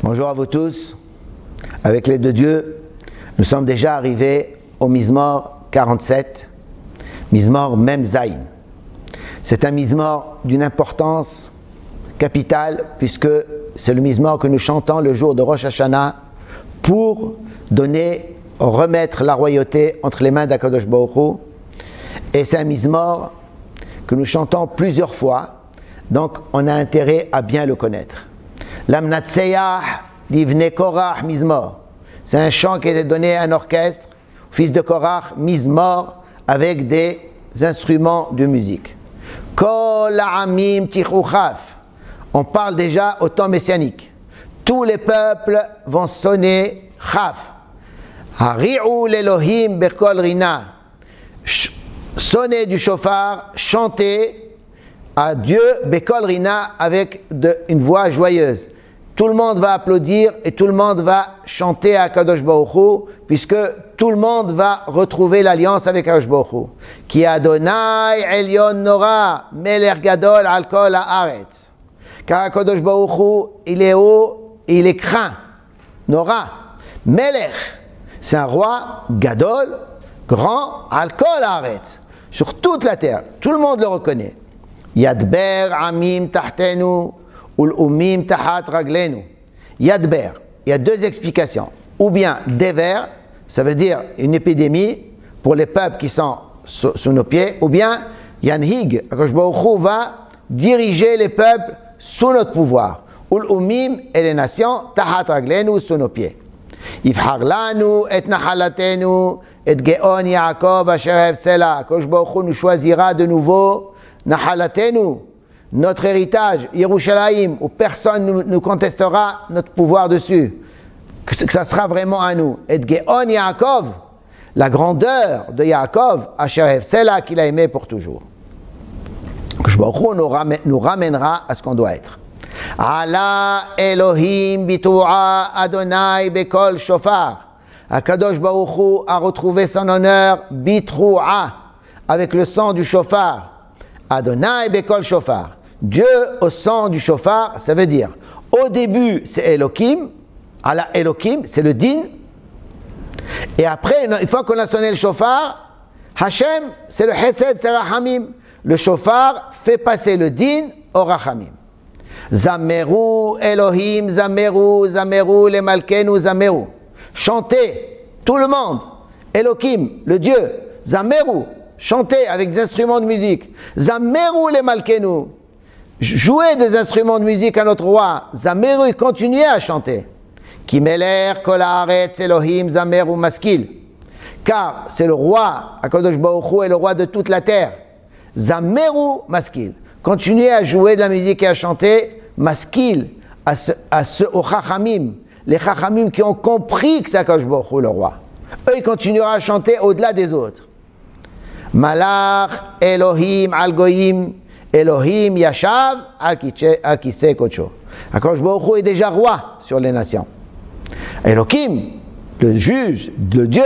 Bonjour à vous tous. Avec l'aide de Dieu, nous sommes déjà arrivés au Mizmor 47, Mizmor Mem Zayin. C'est un Mizmor d'une importance capitale puisque c'est le Mizmor que nous chantons le jour de Rosh Hashanah pour remettre la royauté entre les mains d'Akadosh Baruch Hu. Et c'est un Mizmor que nous chantons plusieurs fois, donc on a intérêt à bien le connaître. L'Amnatseyah Livne Korach Mizmor. C'est un chant qui est donné à un orchestre, fils de Korach, Mizmor, avec des instruments de musique. Kol Amim Tichouchaf. On parle déjà au temps messianique. Tous les peuples vont sonner Chaf. Hari'u l'Elohim Bekol Rina. Sonner du shofar, chanter à Dieu Bekol Rina avec une voix joyeuse. Tout le monde va applaudir et tout le monde va chanter à Kadosh Baruch Hu, puisque tout le monde va retrouver l'alliance avec Kadosh Baruch Hu. Ki Adonai Elyon Nora Meler Gadol Al Kol Haaretz. Car Kadosh Baruch Hu, il est haut et il est craint. Nora Meler, c'est un roi Gadol, grand, Al Kol Haaretz, sur toute la terre. Tout le monde le reconnaît. Yadber Amim Tahtenu. Ul-Umim Tahat Raglenu. Yadber, il y a deux explications. Ou bien Dever, ça veut dire une épidémie pour les peuples qui sont sous nos pieds, ou bien Yanhig, Akadosh Baruch Hu va diriger les peuples sous notre pouvoir. Ul-Umim et les nations Tahat Raglenu, sous nos pieds. Yifhar lanu et nahalatenu et Geon Yaakov asher Hevsela. Akadosh Baruch Hu nous choisira de nouveau nahalatenu, notre héritage, Yerushalayim, où personne ne nous contestera notre pouvoir dessus, que ça sera vraiment à nous. Et Geon Yaakov, la grandeur de Yaakov, Asher Hevsela, qu'il a aimé pour toujours. Que Baruch Hu nous ramènera à ce qu'on doit être. Ala Elohim bitu'a Adonai bekol shofar. Akadosh Baruch Hu a retrouvé son honneur bitru'a, avec le son du shofar. Adonai bekol shofar. Dieu au son du shofar, ça veut dire, au début c'est Elohim, Allah Elohim, c'est le din, et après, une fois qu'on a sonné le shofar, Hashem, c'est le Hesed, c'est Rachamim. Le shofar fait passer le din au Rachamim. Zameru Elohim, Zameru, Zameru, les Malkenu, Zameru. Chantez, tout le monde, Elohim, le Dieu, Zameru, chantez avec des instruments de musique. Zameru, les Malkenu. Jouer des instruments de musique à notre roi. Zameru, continuez à chanter. Kimeler, Kol Haaretz, Elohim, Zameru, Maskil. Car c'est le roi, Akadosh Baruch Hu est le roi de toute la terre. Zameru, Maskil. Continuez à jouer de la musique et à chanter Maskil, aux Chachamim. Les Chachamim qui ont compris que c'est Akadosh Baruch Hu le roi. Eux, ils continueront à chanter au-delà des autres. Malach, Elohim, Al-Goyim. Elohim Yashav Al-Kiseh Kodsho. Akadosh Baruch Hu est déjà roi sur les nations. Elohim, le juge, le Dieu,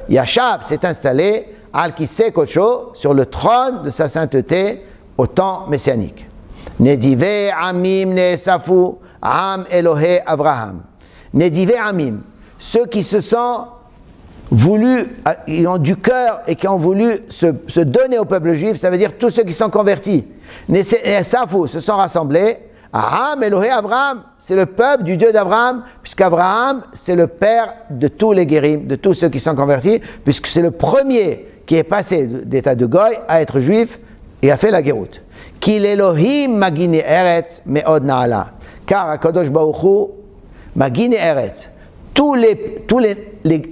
Yashav s'est installé Al-Kiseh Kodsho sur le trône de sa sainteté au temps messianique. Nedive Amim Nesafu Am Elohe Abraham. Nedive Amim, ceux qui se sont voulu, ils ont du cœur et qui ont voulu se donner au peuple juif, ça veut dire tous ceux qui sont convertis. Nesafou se sont rassemblés. Aram, Elohé, Abraham, c'est le peuple du Dieu d'Abraham, puisqu'Abraham, c'est le père de tous les guérim, de tous ceux qui sont convertis, puisque c'est le premier qui est passé d'état de Goy à être juif et a fait la guéroute. Qu'il Elohim Magini Eretz Meod Naala. Car à Kadosh Baruch Hu, Magini Eretz,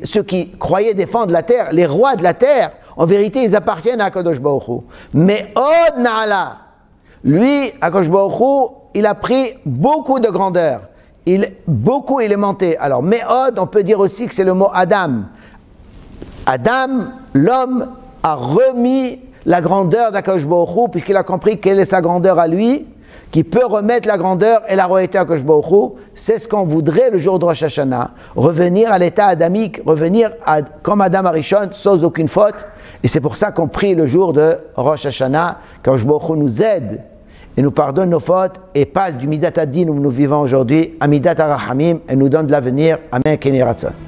ceux qui croyaient défendre la terre, les rois de la terre, en vérité, ils appartiennent à Akadosh Baruch Hu. Mais Od Naala, lui, Akadosh Baruch Hu, il a pris beaucoup de grandeur. Beaucoup élémenté. Alors, Meod, on peut dire aussi que c'est le mot Adam. Adam, l'homme, a remis la grandeur d'Akadosh Baruch Hu, puisqu'il a compris quelle est sa grandeur à lui, qui peut remettre la grandeur et la royauté à Akadosh Baruch Hu. C'est ce qu'on voudrait le jour de Rosh Hashanah, revenir à l'état adamique, revenir comme Adam Arishon, sans aucune faute. Et c'est pour ça qu'on prie le jour de Rosh Hashanah, qu'Akadosh Baruch Hu nous aide et nous pardonne nos fautes et passe du Midat Adin où nous vivons aujourd'hui à Midat Arahamim et nous donne de l'avenir. Amen. Keni Ratzon.